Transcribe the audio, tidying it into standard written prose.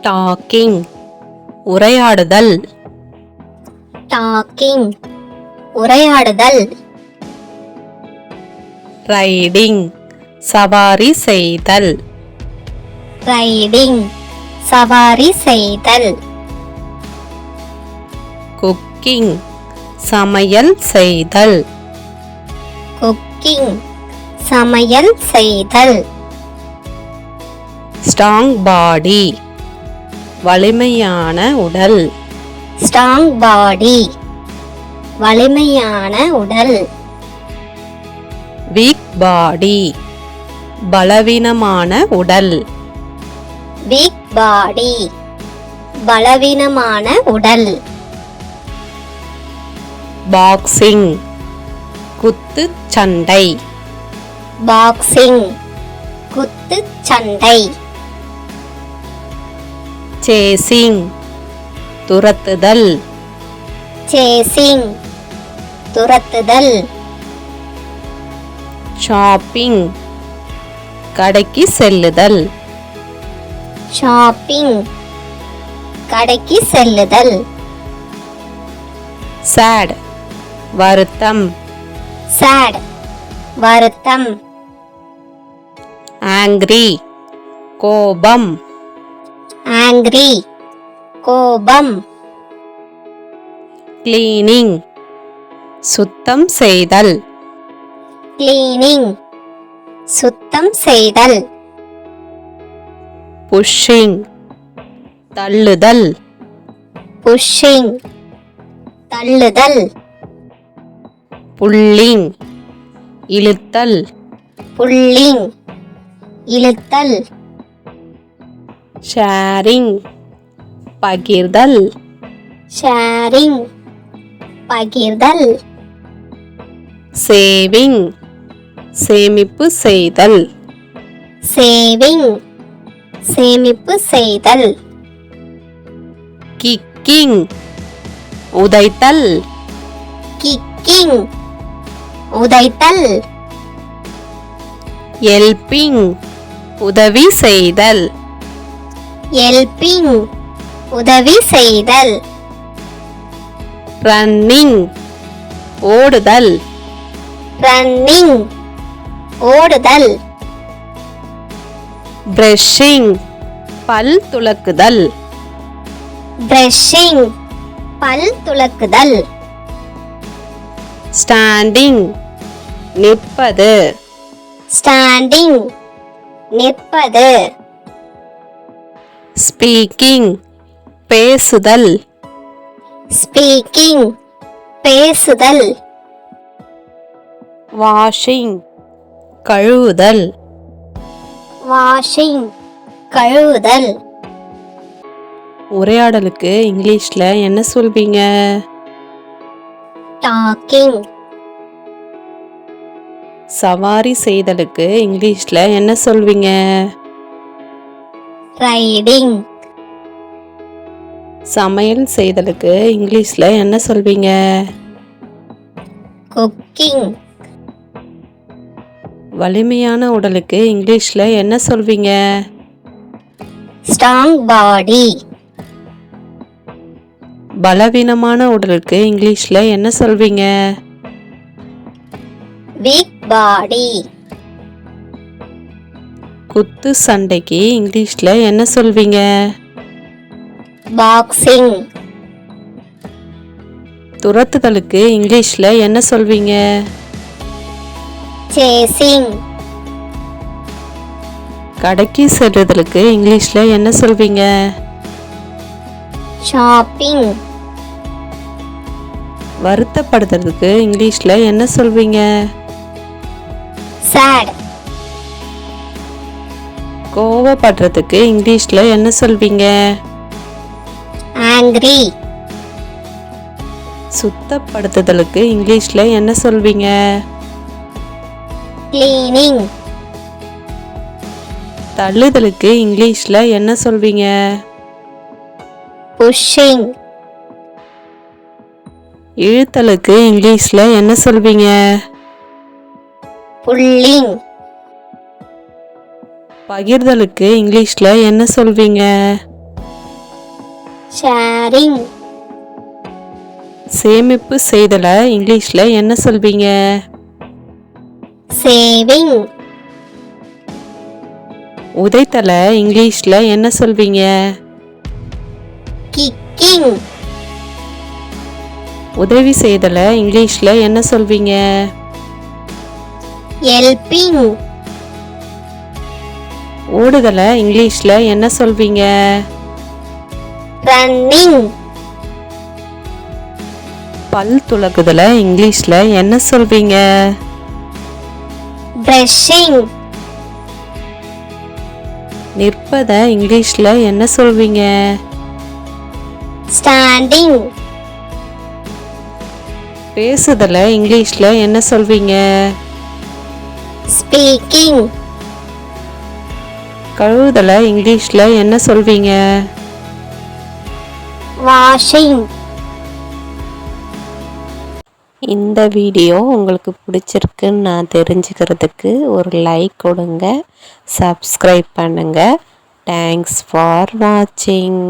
Docking உரையாடுதல். Docking உரையாடுதல். Riding சவாரி செய்தல். Riding சவாரி செய்தல். குக்கிங் சமையல் செய்தல். குக்கிங் சமையல் செய்தல். ஸ்ட்ராங் பாடி வலிமையான உடல். ஸ்ட்ராங் பாடி வலிமையான உடல். வீக் பாடி பலவீனமான உடல். வீக் பாடி பலவீனமான உடல். பாக்ஸிங் குத்துச் சண்டை. பாக்ஸிங் குத்துச் சண்டை. சேசிங் துரத்துதல். சேசிங் துரத்துதல். ஷாப்பிங் கடைக்கு செல்லுதல். ஷாப்பிங் கடைக்கு செல்லுதல். சேட் வருத்தம். சேட் வருத்தம். ஆங்க்ரி கோபம். ஆங்க்ரி கோபம். கிளீனிங் சுத்தம் செய்தல். கிளீனிங் சுத்தம் செய்தல். புஷ்ஷிங் தள்ளுதல். புஷ்ஷிங் தள்ளுதல். புல்லிங் இழுத்தல். புல்லிங் இழுத்தல். ஷேரிங் பகிர்தல். ஷேரிங் பகிர்தல். சேவிங் சேமிப்பு செய்தல். சேவிங் சேமிப்பு செய்தல். கிக்கிங் உதைத்தல். கிக்கிங் உதைத்தல். எல்பிங் உதவி செய்தல். எல்பிங் உதவி செய்தல். ரன்னிங் ஓடுதல். ரன்னிங் ஓடுதல். பிரஷிங் பல் துலக்குதல். பிரஷிங் பல் துலக்குதல். ஸ்டாண்டிங் நிற்பது. ஸ்டாண்டிங் நிற்பது. ஸ்பீக்கிங் பேசுதல். ஸ்பீக்கிங் பேசுதல். வாஷிங் கழுவுதல். வாஷிங் கழுவுதல். உரையாடலுக்கு இங்கிலீஷ்ல என்ன சொல்வீங்க? டாக்கிங். சவாரி செய்தலுக்கு இங்கிலீஷ்ல என்ன சொல்வீங்க? ரைடிங். சமையல் செய்தலுக்கு இங்கிலீஷ்ல என்ன சொல்வீங்க? குக்கிங். வலிமையான உடலுக்கு இங்கிலீஷ்ல என்ன சொல்வீங்க? ஸ்ட்ராங் பாடி. பலவீனமான உடலுக்கு இங்கிலீஷ்ல என்ன சொல்வீங்க? வீக் பாடி. குத்து சண்டைக்கு இங்கிலீஷ்ல என்ன சொல்வீங்க? பாக்ஸிங். துரத்துதலுக்கு இங்கிலீஷ்ல என்ன சொல்வீங்க? சேசிங். கடைக்கு செல்லுதலுக்கு இங்கிலீஷ்ல என்ன சொல்வீங்க? ஷாப்பிங். வருத்தப்படுத்துறதுக்கு இங்கிலீஷ்ல என்ன சொல்வீங்க? சேட். கோவப்படுறதுக்கு இங்கிலீஷ்ல என்ன சொல்வீங்க? ஆங்க்ரி. சுத்தப்படுத்துதலுக்கு இங்கிலீஷ்ல என்ன சொல்வீங்க? கிளீனிங். தள்ளுதலுக்கு இங்கிலீஷ்ல என்ன சொல்வீங்க? புஷ்ஷிங். இழுத்தலுக்கு இங்கிலீஷ்ல என்ன சொல்வீங்க? புல்லிங். பகிர்தலுக்கு இங்கிலீஷ்ல என்ன சொல்வீங்க? sharing, சேமிப்பு செய்தலை இங்கிலீஷ்ல என்ன சொல்வீங்க? saving, உதைத்தலை இங்கிலீஷ்ல என்ன சொல்வீங்க? kicking, உதவி செய்தலை இங்கிலீஷ்ல என்ன சொல்வீங்க? helping, ஓடுதலை இங்கிலீஷ்ல என்ன சொல்வீங்க? running, பல் துலக்குதலை இங்கிலீஷ்ல என்ன சொல்வீங்க? brushing, நிற்பதை இங்கிலீஷ்ல என்ன சொல்வீங்க? standing, பேசுதலை இங்கிலீஷ்ல என்ன சொல்வீங்க? speaking, கழுவுதலை இங்கிலீஷ்ல என்ன சொல்வீங்க? washing. இந்த வீடியோ உங்களுக்கு பிடிச்சிருக்குன்னு நான் தெரிஞ்சுக்கிறதுக்கு ஒரு லைக் கொடுங்க, சப்ஸ்கிரைப் பண்ணுங்க. தேங்க்ஸ் ஃபார் வாட்சிங்.